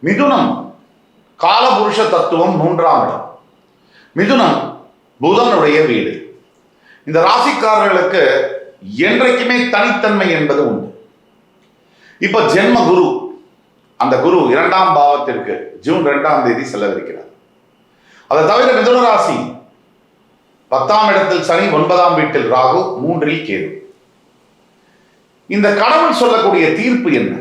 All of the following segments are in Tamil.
மிதுனம் காலபுருஷ தத்துவம் 3ஆம் இடம். மிதுனம் புதனுடைய வீடு. இந்த ராசிக்காரர்களுக்கு என்றைக்குமே தனித்தன்மை என்பது உண்டு. இப்ப ஜென்ம குரு, அந்த குரு 2ஆம் பாவத்திற்கு ஜூன் 2ஆம் தேதி செல்லவிருக்கிறார். அதை தவிர மிதுன ராசி 10ஆம் இடத்தில் சனி, 9ஆம் வீட்டில் ராகு, 3இல் கேது. இந்த கடவுள் சொல்லக்கூடிய தீர்ப்பு என்ன?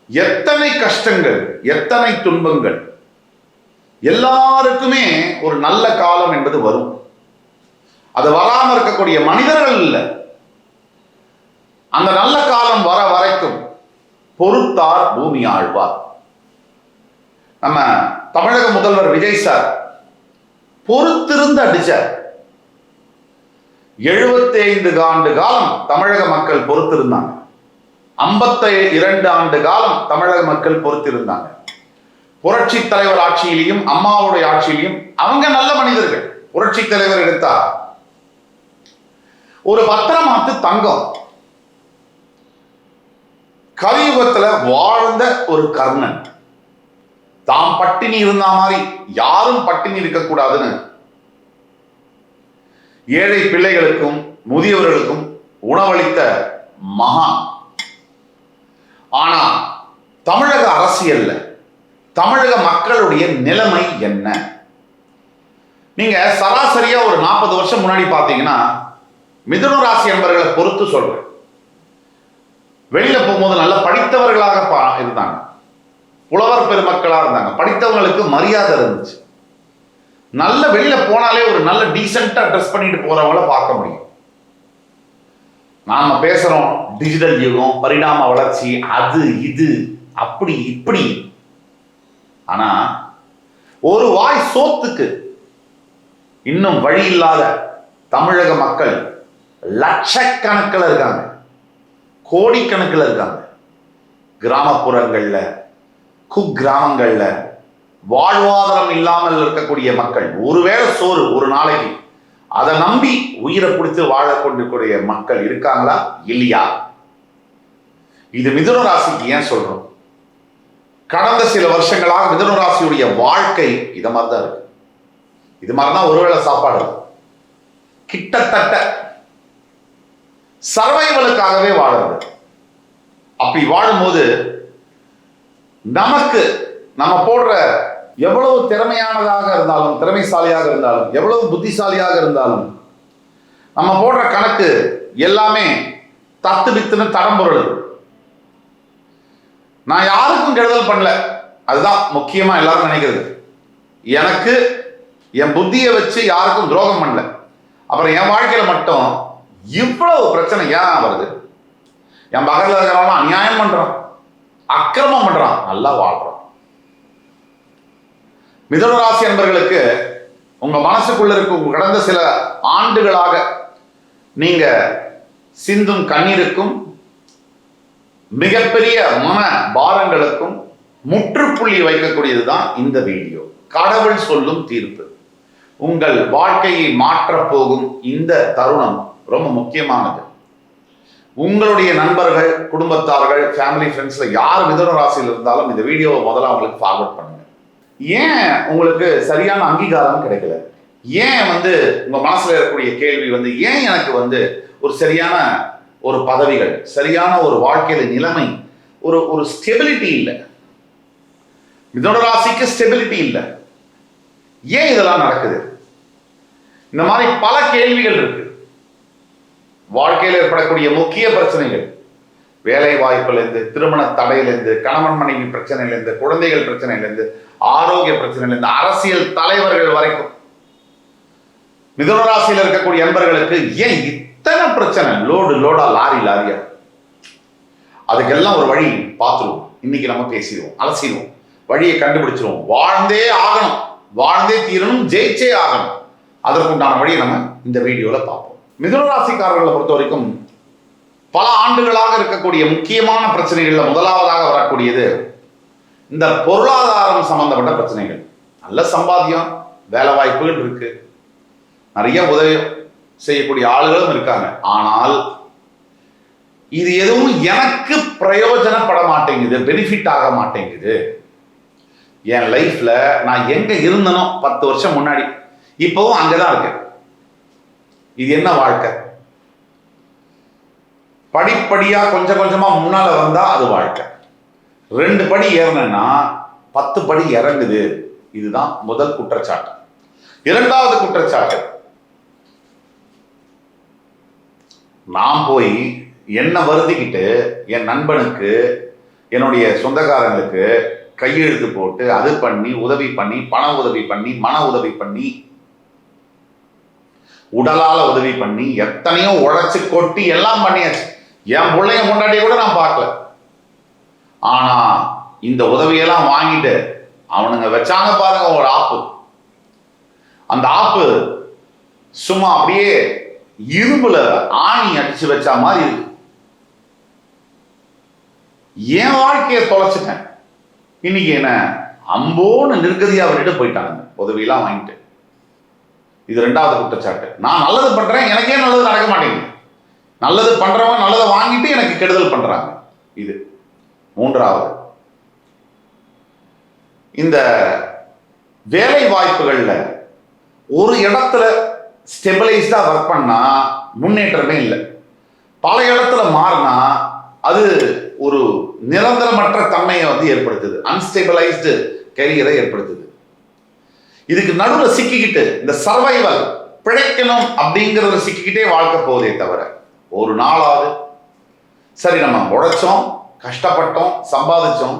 எத்தனை கஷ்டங்கள், எத்தனை துன்பங்கள், எல்லாருக்குமே ஒரு நல்ல காலம் என்பது வரும். அது வராமல் இருக்கக்கூடிய மனிதர்கள் இல்லை. அந்த நல்ல காலம் வர வரைக்கும் பொறுத்தார் பூமி ஆழ்வார். நம்ம தமிழக முதல்வர் விஜய் சார் பொறுத்திருந்து அடிச்சார். 75 ஆண்டு காலம் தமிழக மக்கள் பொறுத்திருந்தாங்க. 52 ஆண்டு காலம் தமிழக மக்கள் பொறுத்திருந்தாங்க. புரட்சி தலைவர் ஆட்சியிலையும் அம்மாவுடைய ஆட்சியிலையும் அவங்க நல்ல மனிதர்கள். புரட்சி தலைவர் எடுத்தா ஒரு பத்திரமாத்து தங்கம். கலியுகத்துல வாழ்ந்த ஒரு கர்ணன். தாம் பட்டினி இருந்த மாதிரி யாரும் பட்டினி இருக்கக்கூடாதுன்னு ஏழை பிள்ளைகளுக்கும் முதியவர்களுக்கும் உணவளித்த மகான். ஆனா தமிழக அரசியல்ல தமிழக மக்களுடைய நிலைமை என்ன? நீங்க சராசரியா ஒரு 40 வருஷம் முன்னாடி பாத்தீங்கன்னா மிதுன ராசி என்பவர்களை பொறுத்து சொல்றேன். வெளியில போகும்போது நல்ல படித்தவர்களாக இருந்தாங்க, புலவர் பெருமக்களா இருந்தாங்க, படித்தவங்களுக்கு மரியாதை இருந்துச்சு. நல்ல வெளியில போனாலே ஒரு நல்ல டீசெண்டா ட்ரெஸ் பண்ணிட்டு போறவங்கள பார்க்க முடியும். நாம பேசுறோம் டிஜிட்டல் யுகம், பரிணாம வளர்ச்சி, அது இது அப்படி இப்படி. ஆனா ஒரு வாய் சோத்துக்கு இன்னும் வழி இல்லாத தமிழக மக்கள் லட்சக்கணக்கில் இருக்காங்க, கோடிக்கணக்கில் இருக்காங்க. கிராமப்புறங்கள்ல, குக்கிராமங்கள்ல வாழ்வாதாரம் இல்லாமல் இருக்கக்கூடிய மக்கள், ஒருவேளை சோறு ஒரு நாளைக்கு அதை நம்பி உயிரை பிடித்து வாழ கொண்டிருக்கூடிய மக்கள் இருக்காங்களா இல்லையா? இது மிதுன ராசிக்கு ஏன் சொல்றோம்? கடந்த சில வருஷங்களாக மிதுன ராசியுடைய வாழ்க்கை இதை மாதிரி தான் இருக்கு. இது மாதிரிதான் ஒருவேளை சாப்பாடு, கிட்டத்தட்ட சர்வைவலுக்காகவே வாழுறது. அப்படி வாழும்போது நமக்கு நம்ம போடுற எவ்வளவு திறமையானதாக இருந்தாலும், திறமைசாலியாக இருந்தாலும், எவ்வளவு புத்திசாலியாக இருந்தாலும், நம்ம போடுற கணக்கு எல்லாமே தத்து பித்துன்னு தடம்பொருள். நான் யாருக்கும் கெடுதல் பண்ணல, அதுதான் முக்கியமா எல்லாரும் நினைக்கிறது. எனக்கு என் புத்தியை வச்சு யாருக்கும் துரோகம் பண்ணல. அப்புறம் என் வாழ்க்கையில மட்டும் இவ்வளவு பிரச்சனை ஏன் வருது? என் பக்கத்தில் இருக்கிறவங்க அநியாயம் பண்றான், அக்கிரமம் பண்றான், நல்லா வாழ்றான். மிதுன ராசி என்பவர்களுக்கு உங்க மனசுக்குள்ள இருக்கும் கடந்த சில ஆண்டுகளாக நீங்க சிந்தும் கண்ணீருக்கும் மிகப்பெரிய மன பாரங்களுக்கும் முற்றுப்புள்ளி வைக்கக்கூடியதுதான் இந்த வீடியோ. கடவுள் சொல்லும் தீர்ப்பு. உங்கள் வாழ்க்கையை மாற்றப் போகும் இந்த தருணம் ரொம்ப முக்கியமானது. உங்களுடைய நண்பர்கள், குடும்பத்தார்கள், ஃபேமிலி, ஃப்ரெண்ட்ஸ்ல யார் மிதுன ராசியில் இருந்தாலும் இந்த வீடியோவை முதல்ல அவங்களுக்கு ஃபார்வர்ட் பண்ணுங்க. ஏன் உங்களுக்கு சரியான அங்கீகாரம் கிடைக்கல? ஏன் உங்க மனசுல இருக்கக்கூடிய கேள்வி ஏன் எனக்கு ஒரு சரியான ஒரு பதவிகள், சரியான ஒரு வாழ்க்கையில நிலைமை, ஒரு ஸ்டெபிலிட்டி இல்லை. மிதுன ராசிக்கு ஸ்டெபிலிட்டி இல்லை. ஏன் இதெல்லாம் நடக்குது? இந்த மாதிரி பல கேள்விகள் இருக்கு. வாழ்க்கையில் ஏற்படக்கூடிய முக்கிய பிரச்சனைகள், வேலை வாய்ப்பிலிருந்து, திருமண தடையிலிருந்து, கணவன் மனைவி பிரச்சனையிலிருந்து, குழந்தைகள் பிரச்சனையிலிருந்து, ஆரோக்கிய பிரச்சனையிலிருந்து, அரசியல் தலைவர்கள் வரைக்கும் மிதுன ராசியில் இருக்கக்கூடிய நண்பர்களுக்கு ஏன் இத்தனை பிரச்சனை? லோடா, லாரியா? அதுக்கெல்லாம் ஒரு வழி பார்த்துருவோம். இன்னைக்கு நம்ம பேசிடுவோம், அலசிடுவோம், வழியை கண்டுபிடிச்சிருவோம். வாழ்ந்தே ஆகணும், வாழ்ந்தே தீரணும், ஜெயிச்சே ஆகணும். அதற்குண்டான வழியை நம்ம இந்த வீடியோல பார்ப்போம். மிதுன ராசிக்காரர்களை பொறுத்த வரைக்கும் பல ஆண்டுகளாக இருக்கக்கூடிய முக்கியமான பிரச்சனைகள்ல முதலாவதாக வரக்கூடியது இந்த பொருளாதாரம் சம்பந்தப்பட்ட பிரச்சனைகள். நல்ல சம்பாத்தியம், வேலை வாய்ப்புகள் இருக்கு, நிறைய உதவி செய்யக்கூடிய ஆளுகளும் இருக்காங்க. ஆனால் இது எதுவும் எனக்கு பிரயோஜனப்பட மாட்டேங்குது, பெனிஃபிட் ஆக மாட்டேங்குது. என் லைஃப்ல நான் எங்க இருந்தனோ 10 வருஷம் முன்னாடி இப்பவும் அங்கதான் இருக்கேன். இது என்ன வாழ்க்கை? படிப்படியா கொஞ்சம் கொஞ்சமா முன்னால வந்தா அது வாழ்க்கை. 2 படி ஏறினா 10 படி இறங்குது. இதுதான் முதல் குற்றச்சாட்டு. இரண்டாவது குற்றச்சாட்டு, நான் போய் என்ன வருதிக்கிட்டு என் நண்பனுக்கு, என்னுடைய சொந்தக்காரங்களுக்கு கையெழுத்து போட்டு அது பண்ணி உதவி பண்ணி பண உதவி பண்ணி மன உதவி பண்ணி உடலால உதவி பண்ணி எத்தனையோ உழைச்சு கொட்டி எல்லாம் பண்ணியாச்சு. என் பிள்ளைங்க முன்னாடியே கூட நான் பார்க்கல. ஆனா இந்த உதவியெல்லாம் வாங்கிட்டு அவனுங்க வச்சாங்க பாருங்க ஒரு ஆப்பு. அந்த ஆப்பு சும்மா அப்படியே இரும்புல ஆணி அடிச்சு வச்ச மாதிரி இருக்கு. என் வாழ்க்கையை தொலைச்சிட்டேன். இன்னைக்கு என்ன அம்போன்னு நிர்கதியா விட்டுட்டு போயிட்டாங்க உதவியெல்லாம் வாங்கிட்டு. இது 2வது குற்றச்சாட்டு. நான் நல்லது பண்றேன், எனக்கே நல்லது நடக்க மாட்டேங்குது. நல்லது பண்றவங்க நல்லதை வாங்கிட்டு எனக்கு கெடுதல் பண்றாங்க. இது 3வது. இந்த வேலை வாய்ப்புகள்ல ஒரு இடத்துல ஸ்டெபிளைஸ்டா ஒர்க் பண்ணா முன்னேற்றமே இல்லை. பல இடத்துல மாறினா அது ஒரு நிரந்தரமற்ற தன்மையை ஏற்படுத்துது. அன்ஸ்டெபிளைஸ்டு கெரியரை ஏற்படுத்துது. இதுக்கு நடுவில் சிக்கிக்கிட்டு இந்த சர்வைவல் பிழைக்கணும் அப்படிங்கிறத சிக்கிக்கிட்டே வாழ்க்கை போவதே தவிர ஒரு நாளாவது சரி நம்ம உழைச்சோம், கஷ்டப்பட்டோம், சம்பாதிச்சோம்,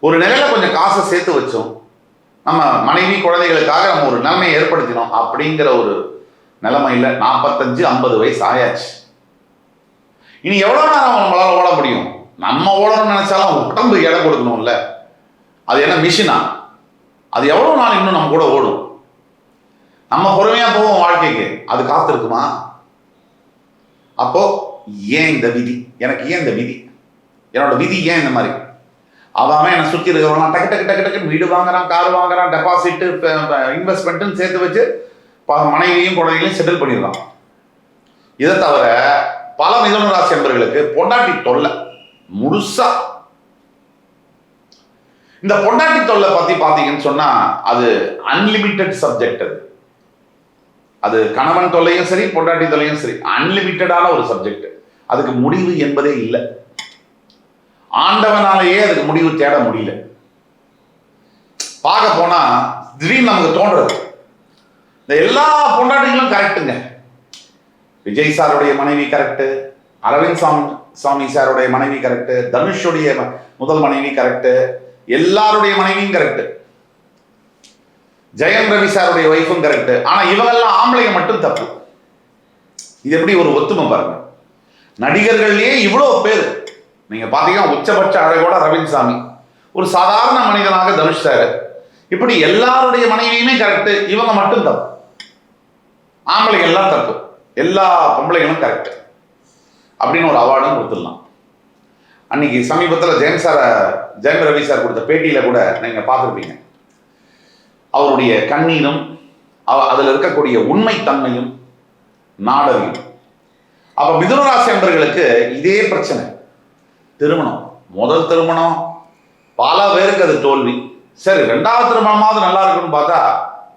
ஒரு நிலையில கொஞ்சம் காசை சேர்த்து வச்சோம், நம்ம மனைவி குழந்தைகளுக்காக நம்ம ஒரு நிலைமையை ஏற்படுத்தினோம் அப்படிங்கிற ஒரு நிலைமையில் 45-50 வயசு ஆயாச்சு. இனி எவ்வளோ நேரம் நம்மளால ஓட முடியும்? நம்ம ஓடணும்னு நினைச்சாலும் உடம்பு இடம் கொடுக்கணும்ல. அது என்ன மிஷினா? அது எவ்வளோ நாள் இன்னும் நம்ம கூட ஓடும்? நம்ம பொறுமையா போவோம் வாழ்க்கைக்கு, அது காத்திருக்குமா? அப்போ ஏன் இந்த விதி? எனக்கு ஏன் இந்த விதி? என்னோட விதி ஏன் இந்த மாதிரி? அவன் என்னை சுற்றி இருக்கிறவங்களாம் டக்கு டக்கு டக்கு டக்குன்னு வீடு வாங்குறான், கார் வாங்குறான், டெபாசிட்டு இன்வெஸ்ட்மெண்ட்டுன்னு சேர்த்து வச்சு மனைவியும் குழந்தைகளையும் செட்டில் பண்ணிடுறான். இதை தவிர பல மிதுன ராசி அன்பர்களுக்கு பொண்டாட்டி தொல்லை முழுசா. இந்த பொண்டாட்டி தொல்லை பத்தி பாத்தீங்கன்னு சொன்னா அது அன்லிமிட்டெட் சப்ஜெக்ட். அது கணவன் தொல்லையும் சரி பொண்டாட்டி தொல்லையும் சரி அன்லிமிட்டடான ஒரு சப்ஜெக்ட். அதுக்கு முடிவு என்பதே இல்லை. ஆண்டவனாலேயே அதுக்கு முடிவு தேட முடியல. பார்க்க போனா திடீர்னு நமக்கு தோன்றது இந்த எல்லா பொண்டாட்டிகளும் கரெக்டுங்க. விஜய் சாருடைய மனைவி கரெக்டு, அரவிந்த் சாமி சாருடைய மனைவி கரெக்டு, தனுஷுடைய முதல் மனைவி கரெக்டு, எல்லாருடைய மனைவியும் கரெக்டு, ஜெயம் ரவி சாருடைய ஒய்ஃபும் கரெக்டு. ஆனா இவங்கெல்லாம் ஆம்பளைங்க மட்டும் தப்பு. இது எப்படி ஒரு ஒத்துமை பாருங்க. நடிகர்கள்லயே இவ்வளவு பேர் நீங்க பாத்தீங்கன்னா உச்சபட்ச அழகோட அரவிந்த் சாமி, ஒரு சாதாரண மனிதனாக தனுஷ் சார், இப்படி எல்லாருடைய மனைவியுமே கரெக்டு, இவங்க மட்டும் தப்பு. ஆம்பளைங்க எல்லாம் தப்பு, எல்லா பொம்பளைகளும் கரெக்ட் அப்படின்னு ஒரு அவார்டும் கொடுத்துடலாம். அன்னைக்கு சமீபத்தில் ஜெயம் ரவி சார் கொடுத்த பேட்டியில கூட நீங்க பார்த்துருப்பீங்க. அவருடைய கண்ணீரும் அதில் இருக்கக்கூடிய உண்மைத்தன்மையும் நாடகம். அப்ப மிதுனராசி அன்பர்களுக்கு இதே பிரச்சனை. திருமணம், முதல் திருமணம் பல பேருக்கு அது தோல்வி. சரி 2வது திருமணமாவது நல்லா இருக்குன்னு பார்த்தா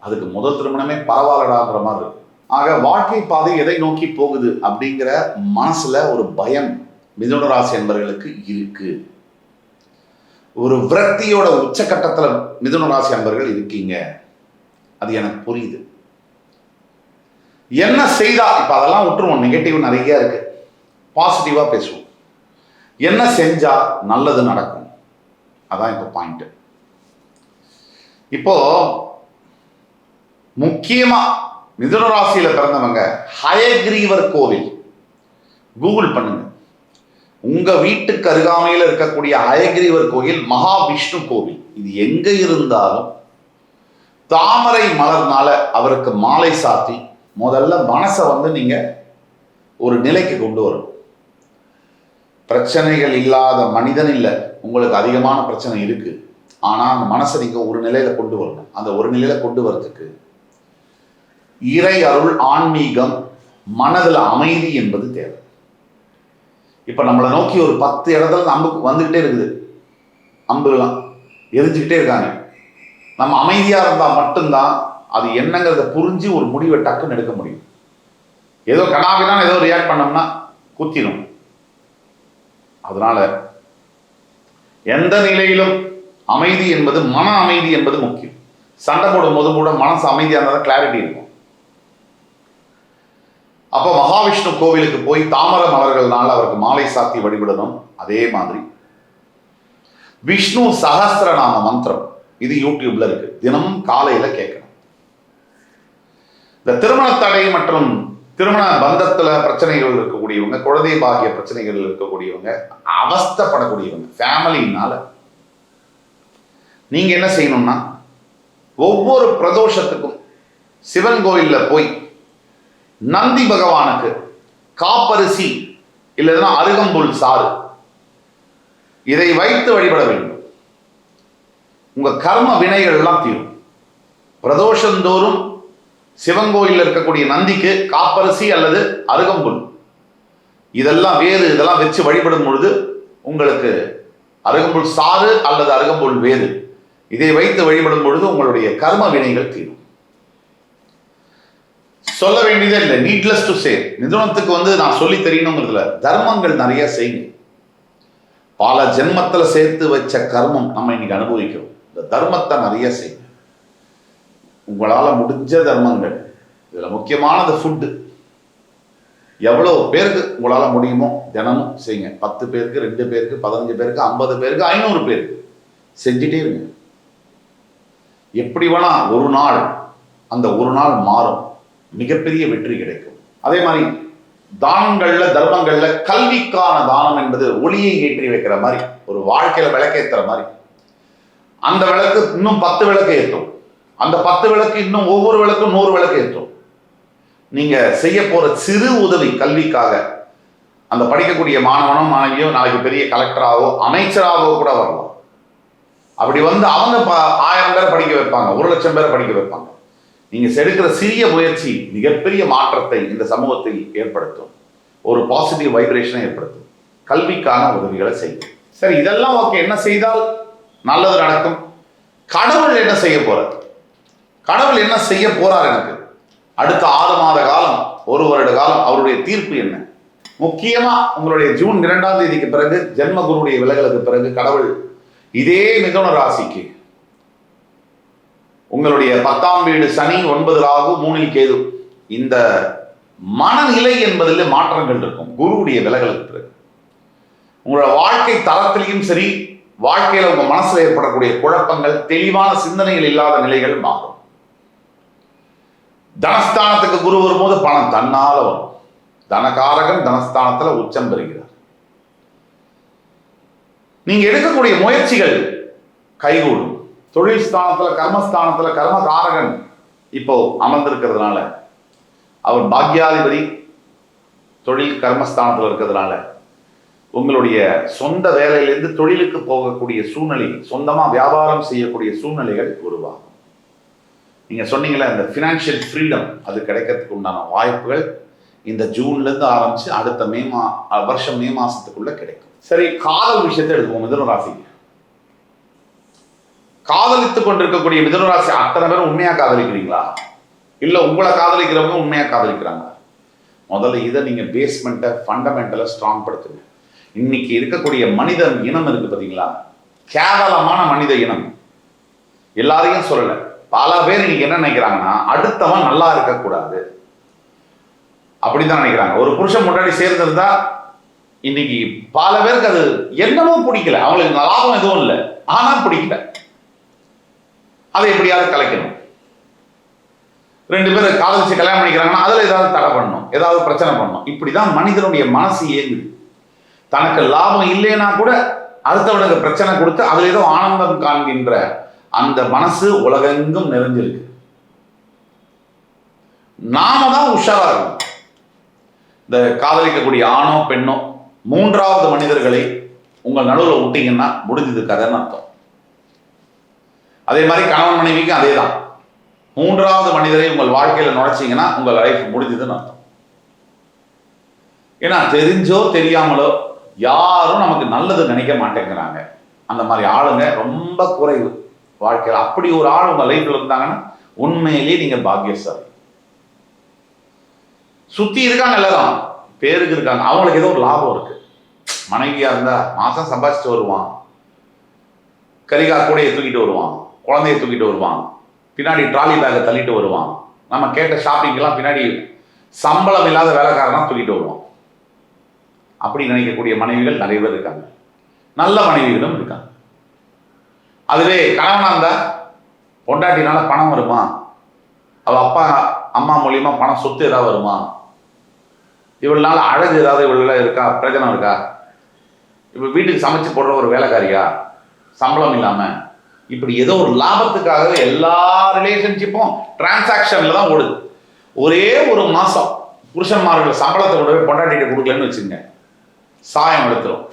அதுக்கு முதல் திருமணமே பரவாயில்லடாங்கிற மாதிரி இருக்கு. ஆக வாழ்க்கை பாதை எதை நோக்கி போகுது அப்படிங்கிற மனசுல ஒரு பயம் மிதுன ராசி அன்பர்களுக்கு இருக்கு. ஒரு விரக்தியோட உச்சகட்டத்துல மிதுன ராசி அன்பர்கள் இருக்கீங்க. அது எனக்கு புரியுது. என்ன செய்தா, இப்ப அதெல்லாம் விட்டுருவோம், நெகட்டிவ் நிறைய இருக்கு, பாசிட்டிவா பேசுவோம். என்ன செஞ்சா நல்லது நடக்கும், அதான் இப்ப பாயிண்ட். இப்போ முக்கியமா மிதுன ராசியில பிறந்தவங்க ஹயக்ரீவர் கோவில் கூகுள் பண்ணுங்க. உங்க வீட்டுக்கு அருகாமையில் இருக்கக்கூடிய ஹயக்ரீவர் கோயில் மகாவிஷ்ணு கோவில். இது எங்க இருந்தாலும் தாமரை மலர்னால அவருக்கு மாலை சாத்தி முதல்ல மனசை நீங்க ஒரு நிலைக்கு கொண்டு வரணும். பிரச்சனைகள் இல்லாத மனிதன் இல்லை. உங்களுக்கு அதிகமான பிரச்சனை இருக்கு, ஆனா அந்த மனசை நீங்க ஒரு நிலையில கொண்டு வரணும். அந்த ஒரு நிலையில கொண்டு வரதுக்கு இறை அருள், ஆன்மீகம், மனதில் அமைதி என்பது தேவை. இப்ப நம்மளை நோக்கி ஒரு 10 இடத்துல அம்பு வந்துகிட்டே இருக்குது, அம்புலாம் எரிஞ்சுக்கிட்டே இருக்காங்க. நம்ம அமைதியா இருந்தா மட்டும்தான் அது என்னங்கிறத புரிஞ்சு ஒரு முடிவை டக்குன்னு எடுக்க முடியும். ஏதோ கனாவிதான் ஏதோ ரியாக்ட் பண்ணோம்னா குத்திடும். அதனால எந்த நிலையிலும் அமைதி என்பது, மன அமைதி என்பது முக்கியம். சண்டை போடும் போது கூட மனசு அமைதியா இருந்தால் கிளாரிட்டி இருக்கும். அப்போ மகாவிஷ்ணு கோவிலுக்கு போய் தாமர மலர்கள்னால அவருக்கு மாலை சாத்தி வழிபடணும். அதே மாதிரி விஷ்ணு சகஸ்ரநாம மந்திரம் இது யூடியூப்ல இருக்கு, தினமும் காலையில கேட்கணும். இந்த திருமண தடை மற்றும் திருமண பந்தத்துல பிரச்சனைகள் இருக்கக்கூடியவங்க, குழந்தை பாகிய பிரச்சனைகள் இருக்கக்கூடியவங்க, அவஸ்தப்படக்கூடியவங்க, ஃபேமிலினால நீங்க என்ன செய்யணும்னா, ஒவ்வொரு பிரதோஷத்துக்கும் சிவன் கோயில்ல போய் நந்தி பகவானுக்கு காப்பரிசி இல்லைன்னா அருகம்புல் சாறு இதை வைத்து வழிபட வேண்டும். உங்க கர்ம வினைகள் எல்லாம் தீரும். பிரதோஷந்தோறும் சிவன் கோயிலில் இருக்கக்கூடிய நந்திக்கு காப்பரிசி அல்லது அருகம்புல் இதெல்லாம் வேறு இதெல்லாம் வச்சு வழிபடும் பொழுது உங்களுக்கு அருகம்புல் சாறு அல்லது அருகம்புல் வேறு இதை வைத்து வழிபடும் பொழுது உங்களுடைய கர்ம வினைகள் தீரும். சொல்ல வேண்டியதே இல்லை, நீட்லெஸ் டு சே. மிதுனத்துக்கு நான் சொல்லி தெரியணுங்கிறதுல தர்மங்கள் நிறைய செய்யுங்க. பல ஜென்மத்தில் சேர்த்து வச்ச கர்மம் நம்ம இன்னைக்கு அனுபவிக்கிறோம். இந்த தர்மத்தை நிறைய செய்யுங்க. உங்களால் முடிஞ்ச தர்மங்கள். இதில் முக்கியமானது ஃபுட்டு. எவ்வளோ பேருக்கு உங்களால் முடியுமோ தினமும் செய்யுங்க. 10 பேருக்கு, 2 பேருக்கு, 15 பேருக்கு, 50 பேருக்கு, 500 பேருக்கு செஞ்சுட்டே இருங்க. எப்படி வேணா ஒரு நாள் அந்த ஒரு நாள் மாறும், மிகப்பெரிய வெற்றி கிடைக்கும். அதே மாதிரி தானங்கள்ல தர்மங்கள்ல கல்விக்கான தானம் என்பது ஒளியை ஏற்றி வைக்கிற மாதிரி, ஒரு வாழ்க்கையில விளக்கேற்றுற மாதிரி. அந்த விளக்கு இன்னும் 10 விளக்கு ஏற்றும், அந்த 10 விளக்கு இன்னும் ஒவ்வொரு விளக்கும் 100 விளக்கு ஏற்றும். நீங்க செய்ய போற சிறு உதவி கல்விக்காக அந்த படிக்கக்கூடிய மாணவனோ மாணவியோ நாளைக்கு பெரிய கலெக்டராகவோ அமைச்சராகவோ கூட வரலாம். அப்படி அவங்க 1000 பேரை படிக்க வைப்பாங்க, 1 லட்சம் பேரை படிக்க வைப்பாங்க. நீங்க எடுக்கிற சிறிய முயற்சி மிகப்பெரிய மாற்றத்தை இந்த சமூகத்தில் ஏற்படுத்தும், ஒரு பாசிட்டிவ் வைப்ரேஷனை ஏற்படுத்தும். கல்விக்கான உதவிகளை செய்யும். சரி, இதெல்லாம் ஓகே. என்ன செய்தால் நல்லது நடக்கும்? கடவுள் என்ன செய்ய போறார்? கடவுள் என்ன செய்ய போறார்? எனக்கு அடுத்த 6 மாத காலம், 1 வருட காலம் அவருடைய தீர்ப்பு என்ன? முக்கியமா உங்களுடைய ஜூன் 2ஆம் தேதிக்கு பிறகு, ஜென்மகுருடைய விலகலுக்கு பிறகு கடவுள் இதே மிதுன ராசிக்கு உங்களுடைய 10ஆம் வீடு சனி, 9 ராகு, 3 கேது, இந்த மனநிலை என்பதில் மாற்றங்கள் இருக்கும். குருவுடைய விலகலுக்கு பிறகு உங்களோட வாழ்க்கை தரத்திலையும் சரி, வாழ்க்கையில உங்க மனசுல ஏற்படக்கூடிய குழப்பங்கள், தெளிவான சிந்தனைகள் இல்லாத நிலைகள் மாறும். தனஸ்தானத்துக்கு குரு வரும்போது பணம் தன்னால வரும். தனகாரகன் தனஸ்தானத்துல உச்சம் பெறுகிறார். நீங்க எடுக்கக்கூடிய முயற்சிகள் கைகூடும். தொழில் ஸ்தானத்துல, கர்மஸ்தானத்துல கர்மகாரகன் இப்போ அமர்ந்திருக்கிறதுனால, அவர் பாக்யாதிபதி தொழில் கர்மஸ்தானத்துல இருக்கிறதுனால உங்களுடைய சொந்த வேலையிலிருந்து தொழிலுக்கு போகக்கூடிய சூழ்நிலை, சொந்தமா வியாபாரம் செய்யக்கூடிய சூழ்நிலைகள் உருவாகும். நீங்க சொன்னீங்களே இந்த ஃபினான்ஷியல் ஃப்ரீடம், அது கிடைக்கிறதுக்கு உண்டான வாய்ப்புகள் இந்த ஜூன்ல இருந்து ஆரம்பிச்சு அடுத்த வருஷம் மே மாசத்துக்குள்ள கிடைக்கும். சரி, காதல் விஷயத்தை எடுத்துவோம். மிதுன ராசி காதலித்துக் கொண்டிருக்கக்கூடிய மிதுன ராசி அத்தனை பேரும் உண்மையா காதலிக்கிறீங்களா? இல்ல உங்களை காதலிக்கிறவங்க உண்மையா காதலிக்கிறாங்க? முதல்ல இதை நீங்க பேஸ்மெண்ட்டை, ஃபண்டமெண்டலை ஸ்ட்ராங் படுத்துங்க. இன்னைக்கு இருக்கக்கூடிய மனித இனம் இருக்கு பாத்தீங்களா, கேவலமான மனித இனம். எல்லாரையும் சொல்லல, பல பேர் இன்னைக்கு என்ன நினைக்கிறாங்கன்னா, அடுத்தவன் நல்லா இருக்கக்கூடாது அப்படிதான் நினைக்கிறாங்க. ஒரு புருஷன் முன்னாடி சேர்ந்திருந்தா இன்னைக்கு பல பேருக்கு அது என்னமோ பிடிக்கல, அவங்களுக்கு லாபம் எதுவும் இல்லை, ஆனா பிடிக்கல. அதை எப்படியாவது கலைக்கணும். 2 பேர் காதலிச்சு கல்யாணம் பண்ணிக்கிறாங்கன்னா அதுல ஏதாவது தடை பண்ணணும், ஏதாவது பிரச்சனை பண்ணணும். இப்படிதான் மனிதனுடைய மனசு இயங்குது. தனக்கு லாபம் இல்லைன்னா கூட அடுத்தவனுக்கு பிரச்சனை கொடுத்து அதுல ஏதோ ஆனந்தம் காண்கின்ற அந்த மனசு உலகெங்கும் நிறைஞ்சிருக்கு. நாம தான் உஷாரா இருக்கும். இந்த காதலிக்கக்கூடிய ஆணோ பெண்ணோ 3வது மனிதர்களை உங்கள் நடுவில் விட்டீங்கன்னா முடிஞ்சது கதைன்னு அர்த்தம். அதே மாதிரி கணவன் மனைவிக்கு அதே தான். 3வது மனிதரை உங்கள் வாழ்க்கையில நுழைச்சிங்கன்னா உங்கள் லைஃப் முடிஞ்சதுன்னு அர்த்தம். ஏன்னா தெரிஞ்சோ தெரியாமலோ யாரும் நமக்கு நல்லது நினைக்க மாட்டேங்கிறாங்க. அந்த மாதிரி ஆளுங்க ரொம்ப குறைவு வாழ்க்கையில். அப்படி ஒரு ஆள் உங்க லைஃப்ல இருந்தாங்கன்னா உண்மையிலேயே நீங்க பாக்கியசாலி. சுத்தி இருக்காங்க எல்லாரும், பேருக்கு இருக்காங்க, அவங்களுக்கு ஏதோ ஒரு லாபம் இருக்கு. மனைவியா இருந்தா மாசம் சம்பாதிச்சுட்டு வருவான், கரிகா கூடையை தூக்கிட்டு வருவான், குழந்தைய தூக்கிட்டு வருவான், பின்னாடி ட்ராலி பேக்கை தள்ளிட்டு வருவான், நம்ம கேட்ட ஷாப்பிங்கெல்லாம் பின்னாடி சம்பளம் இல்லாத வேலைக்காரனா தூக்கிட்டு வருவான். அப்படி நினைக்கக்கூடிய மனைவிகள் நிறைய பேர் இருக்காங்க. நல்ல மனைவிகளும் இருக்காங்க. அதுவே கணவனா இருந்தா பொண்டாட்டினால பணம் வருமா, அவ அப்பா அம்மா மூலியமா பணம் சொத்து ஏதாவது வருமா, இவ்வளவு நாள் அழகு ஏதாவது இவ்வளவு இருக்கா, பிரயோஜனம் இருக்கா, இப்ப வீட்டுக்கு சமைச்சு போடுற ஒரு வேலைக்காரியா, சம்பளம் இல்லாம, இப்படி ஏதோ ஒரு லாபத்துக்காகவே எல்லா ரிலேஷன்ஷிப்பும் டிரான்சாக்ஷன்ல தான் ஓடுது. ஒரே ஒரு மாசம் புருஷன்மார்கள் சம்பளத்தை கொண்டு போய் பொண்டாட்டிட்டு கொடுக்கலன்னு வச்சுங்க, சாயம் எடுத்துரும்.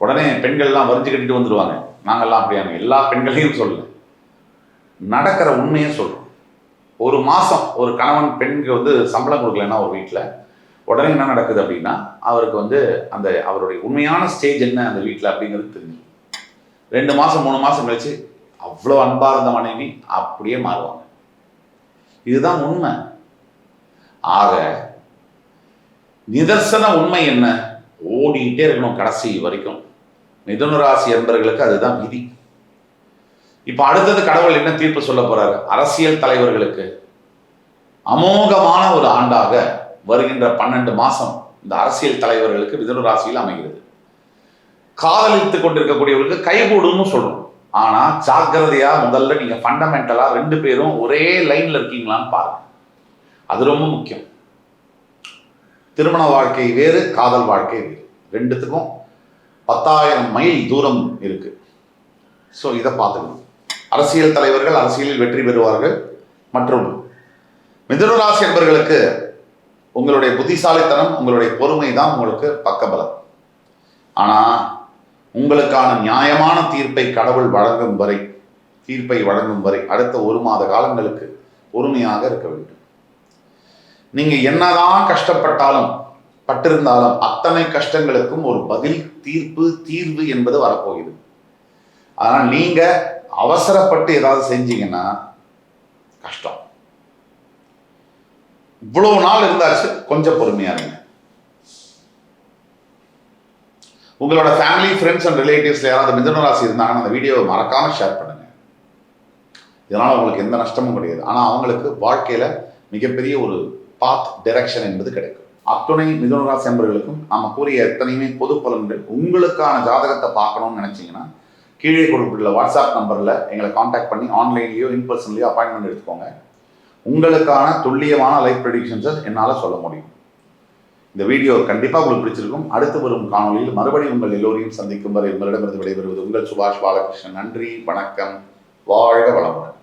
உடனே பெண்கள்லாம் வரிஞ்சு கட்டிட்டு வந்துடுவாங்க. நாங்கள்லாம் அப்படியாங்க, எல்லா பெண்களையும் சொல்லல, நடக்கிற உண்மையை சொல்றோம். ஒரு மாசம் ஒரு கணவன் பெண்ணுக்கு வந்து சம்பளம் கொடுக்கலன்னா ஒரு வீட்டில், உடனே என்ன நடக்குது அப்படின்னா அவருக்கு வந்து அந்த அவருடைய உண்மையான ஸ்டேஜ் என்ன அந்த வீட்டில் அப்படிங்கிறது தெரிஞ்சு 2 மாசம் 3 மாசம் கழிச்சு அவ்வளோ அன்பா இருந்த மனைவி அப்படியே மாறுவாங்க. இதுதான் உண்மை. ஆக நிதர்சன உண்மை என்ன, ஓடிக்கிட்டே இருக்கணும் கடைசி வரைக்கும். மிதுன ராசி என்பவர்களுக்கு அதுதான் விதி. இப்ப அடுத்தது கடவுள் என்ன தீர்ப்பு சொல்ல போறாரு? அரசியல் தலைவர்களுக்கு அமோகமான ஒரு ஆண்டாக வருகின்ற 12 மாசம் இந்த அரசியல் தலைவர்களுக்கு மிதுன ராசியில் அமைகிறது. காதலித்துக் கொண்டிருக்கக்கூடியவர்களுக்கு கைகூடுன்னு சொல்றோம். ஆனா ஜாக்கிரதையா முதல்ல நீங்க ஃபண்டமெண்டலா 2 பேரும் ஒரே லைன்ல இருக்கீங்களான்னு பாருங்க. அது ரொம்ப முக்கியம். திருமண வாழ்க்கை வேறு, காதல் வாழ்க்கை வேறு, ரெண்டுத்துக்கும் 10,000 மைல் தூரம் இருக்கு. ஸோ இதை பார்த்துக்கணும். அரசியல் தலைவர்கள் அரசியலில் வெற்றி பெறுவார்கள். மற்றும் மிதுன ராசி என்பவர்களுக்கு உங்களுடைய புத்திசாலித்தனம், உங்களுடைய பொறுமை தான் உங்களுக்கு பக்கபலம். ஆனா உங்களுக்கான நியாயமான தீர்ப்பை கடவுள் வழங்கும் வரை, தீர்ப்பை வழங்கும் வரை அடுத்த 1 மாத காலங்களுக்கு பொறுமையாக இருக்க வேண்டும். நீங்க என்னதான் கஷ்டப்பட்டாலும் பட்டிருந்தாலும் அத்தனை கஷ்டங்களுக்கும் ஒரு பதில், தீர்வு என்பது வரப்போகுது. அதனால் நீங்க அவசரப்பட்டு ஏதாவது செஞ்சீங்கன்னா கஷ்டம். இவ்வளவு நாள் இருந்தாச்சு, கொஞ்சம் பொறுமையா இருங்க. உங்களோட ஃபேமிலி, ஃப்ரெண்ட்ஸ் அண்ட் ரிலேட்டிவ்ஸ்ல யாராவது மிதுன ராசி இருந்தாங்கன்னா அந்த வீடியோவை மறக்காம ஷேர் பண்ணுங்க. இதனால உங்களுக்கு எந்த நஷ்டமும் கிடையாது. ஆனா அவங்களுக்கு வாழ்க்கையில மிகப்பெரிய ஒரு பாத் டைரக்ஷன் என்பது கிடைக்கும். அத்துணை மிதுன ராசி நண்பர்களுக்கும் நாம கூறிய எத்தனையுமே பொது பலன்கள். உங்களுக்கான ஜாதகத்தை பார்க்கணும்னு நினைச்சீங்கன்னா கீழே கொடுத்துள்ள வாட்ஸ்அப் நம்பர்ல எங்களை காண்டாக்ட் பண்ணி ஆன்லைன்லயோ இன்பர்சன்லயோ அப்பாயின்மெண்ட் எடுத்துக்கோங்க. உங்களுக்கான துல்லியமான லைஃப் ப்ரெடிக்ஷன்ஸை என்னால் சொல்ல முடியும். இந்த வீடியோ கண்டிப்பாக உங்களுக்கு பிடிச்சிருக்கும். அடுத்து வரும் காணொலியில் மறுபடியும் உங்கள் எல்லோரையும் சந்திக்கும் வரை உங்களிடமிருந்து விடைபெறுவது உங்கள் சுபாஷ் பாலகிருஷ்ணன். நன்றி, வணக்கம், வாழ்க வளமுடன்.